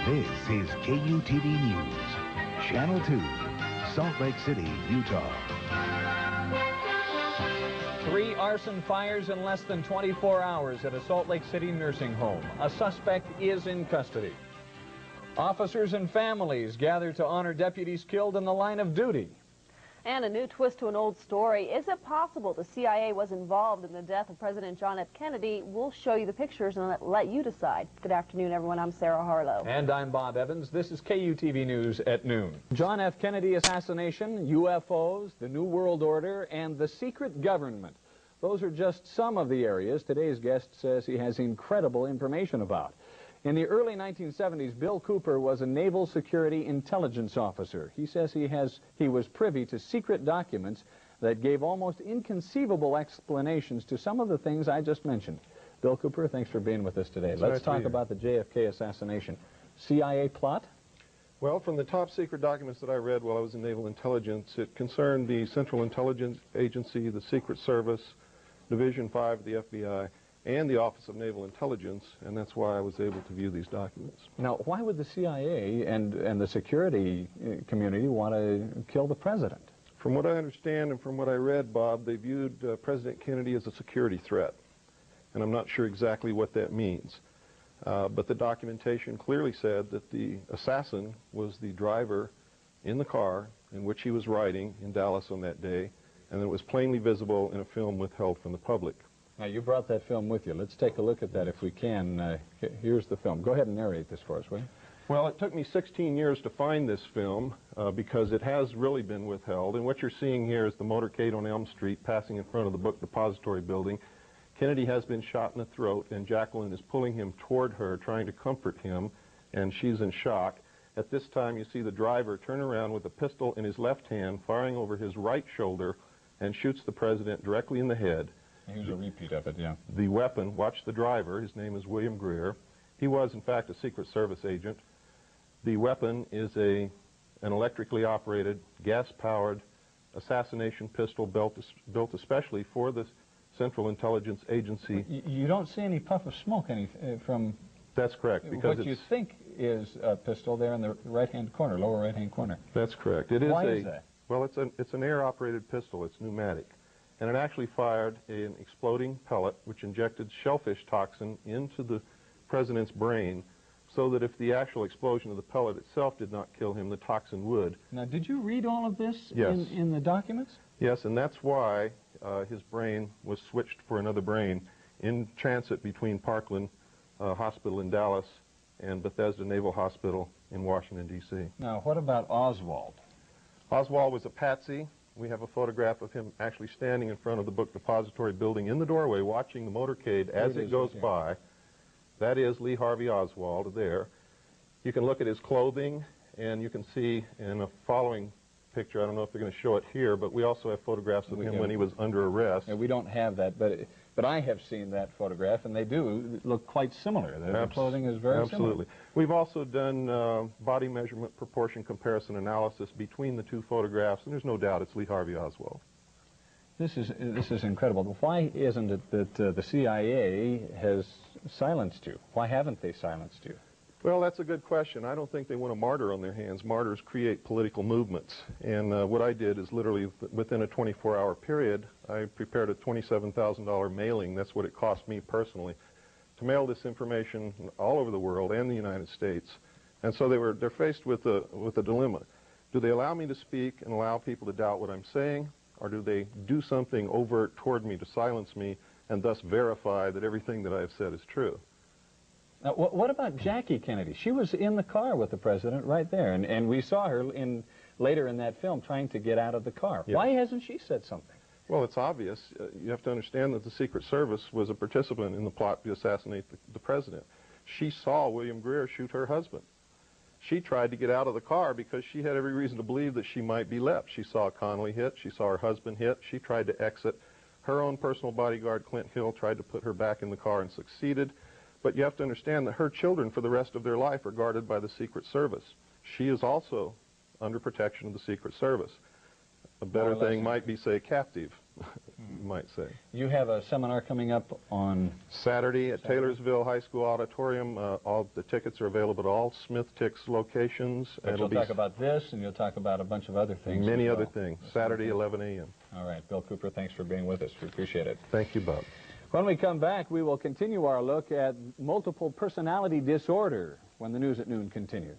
This is KUTV News, Channel 2, Salt Lake City, Utah. 3 arson fires in less than 24 hours at a Salt Lake City nursing home. A suspect is in custody. Officers and families gather to honor deputies killed in the line of duty. And a new twist to an old story. Is it possible the CIA was involved in the death of President John F. Kennedy? We'll show you the pictures and let you decide. Good afternoon, everyone. I'm Sarah Harlow. And I'm Bob Evans. This is KUTV News at noon. John F. Kennedy assassination, UFOs, the New World Order, and the secret government. Those are just some of the areas today's guest says he has incredible information about. In the early 1970s, Bill Cooper was a Naval Security Intelligence officer. He says he was privy to secret documents that gave almost inconceivable explanations to some of the things I just mentioned. Bill Cooper, thanks for being with us today. Let's talk about the JFK assassination. CIA plot? Well, from the top secret documents that I read while I was in Naval Intelligence, it concerned the Central Intelligence Agency, the Secret Service, Division 5 of the FBI, and the Office of Naval Intelligence, and that's why I was able to view these documents. Now, why would the CIA and the security community want to kill the president? From what I understand and from what I read, Bob, they viewed President Kennedy as a security threat, and I'm not sure exactly what that means. But the documentation clearly said that the assassin was the driver in the car in which he was riding in Dallas on that day, and it was plainly visible in a film withheld from the public. Now, you brought that film with you. Let's take a look at that if we can. Here's the film. Go ahead and narrate this for us, will you? Well, it took me 16 years to find this film because it has really been withheld. And what you're seeing here is the motorcade on Elm Street passing in front of the book depository building. Kennedy has been shot in the throat, and Jacqueline is pulling him toward her, trying to comfort him, and she's in shock. At this time, you see the driver turn around with a pistol in his left hand, firing over his right shoulder, and shoots the president directly in the head. Here's a repeat of it, yeah. The weapon, watch the driver, his name is William Greer. He was, in fact, a Secret Service agent. The weapon is an electrically operated, gas-powered assassination pistol built especially for the Central Intelligence Agency. You don't see any puff of smoke from... That's correct. Because what you think is a pistol there in the right-hand corner, lower right-hand corner. That's correct. It is. Why is that? Well, it's an air-operated pistol. It's pneumatic. And it actually fired an exploding pellet which injected shellfish toxin into the president's brain so that if the actual explosion of the pellet itself did not kill him, the toxin would. Now, did you read all of this Yes. in the documents? Yes, and that's why his brain was switched for another brain in transit between Parkland Hospital in Dallas and Bethesda Naval Hospital in Washington, D.C. Now, what about Oswald? Oswald was a patsy. We have a photograph of him actually standing in front of the book depository building in the doorway watching the motorcade as it goes by. That is Lee Harvey Oswald there. You can look at his clothing, and you can see in a following picture, I don't know if they're going to show it here, but we also have photographs of him when he was under arrest. We don't have that, but I have seen that photograph, and they do look quite similar. The clothing is very Absolutely. similar. We've also done body measurement proportion comparison analysis between the two photographs, and there's no doubt it's Lee Harvey Oswald. This is incredible. Why isn't it that the CIA has silenced you? Why haven't they silenced you? Well, that's a good question. I don't think they want a martyr on their hands. Martyrs create political movements. And what I did is literally within a 24-hour period, I prepared a $27,000 mailing. That's what it cost me personally to mail this information all over the world and the United States. And so they're faced with a dilemma. Do they allow me to speak and allow people to doubt what I'm saying, or do they do something overt toward me to silence me and thus verify that everything that I have said is true? Now, what about Jackie Kennedy? She was in the car with the president right there, and we saw her later in that film trying to get out of the car. Yes. Why hasn't she said something? Well, it's obvious. You have to understand that the Secret Service was a participant in the plot to assassinate the president. She saw William Greer shoot her husband. She tried to get out of the car because she had every reason to believe that she might be left. She saw Connolly hit. She saw her husband hit. She tried to exit. Her own personal bodyguard, Clint Hill, tried to put her back in the car and succeeded. But you have to understand that her children for the rest of their life are guarded by the Secret Service. She is also under protection of the Secret Service. A better thing might be, say, captive. might say. You have a seminar coming up on Saturday at Taylorsville High School Auditorium. All the tickets are available at all Smith Tix locations. But you'll talk about this, and you'll talk about a bunch of other things. Many other things. Saturday, 11 a.m. All right. Bill Cooper, thanks for being with us. We appreciate it. Thank you, Bob. When we come back, we will continue our look at multiple personality disorder when the News at Noon continues.